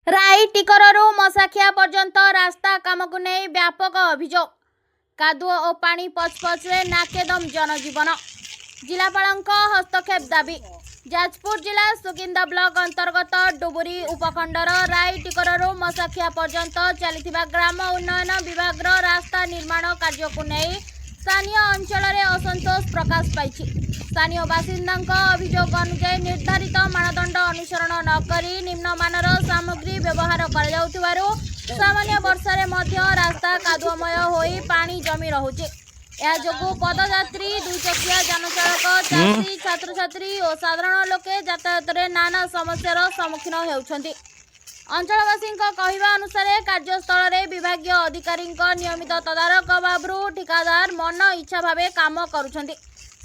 राई टिकररू मसाखिया पर्यंत रास्ता काम को नहीं व्यापक अभियोग कादुओ और पानी पचपचे नाकेदम जनजीवन जिलापाल हस्तक्षेप दाबी जाजपुर जिला सुकिंदा ब्लॉक अंतर्गत डुबुरी उपखंडर राई टिकररू मसाखिया पर्यंत चली ग्राम उन्नयन विभाग रास्ता निर्माण कार्य को नहीं स्थानीय अंचल असंतोष प्रकाश पाई। स्थानीय बासिंदा अभियोग अनुसार निर्धारित मानदंड अनुसरण नक निम्नमानर सामग्री व्यवहार कर सामान्य वर्षा रास्ता कादुअमय होई पानी जमी रहुचे। जो पदयात्री दुईचकिया जान चालक चाषी छात्र छात्री और साधारण लोके यातायात नाना समस्यार सम्मुखीन होउछन्ति। अंचलवासी कहवा अनुसार कार्यस्थल में विभागीय अधिकारी नियमित तदारक अभाव ठिकादार मन इच्छा भाव काम करुछन्ति।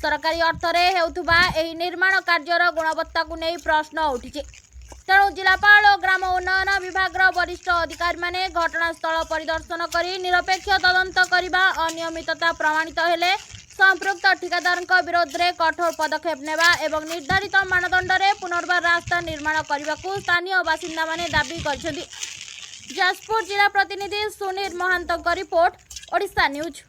सरकारी अर्थरे हेउथुबा एही निर्माण कार्यर गुणवत्ता को नहीं प्रश्न उठिছে। तेणु जिलापाल और ग्राम उन्नयन विभाग वरिष्ठ अधिकारी माने घटनास्थल परिदर्शन करी निरपेक्ष तदंत करने अनियमितता प्रमाणित हेले संपृक्त ठिकादार विरोध में कठोर पदक्षेप नेबा एवं निर्धारित मानदंड में पुनर्बार रास्ता निर्माण करने को स्थानीय बासिंदा माने दाबी करछन्ति। जाजपुर जिला प्रतिनिधि सुनील महांत रिपोर्ट ओडिशा न्यूज।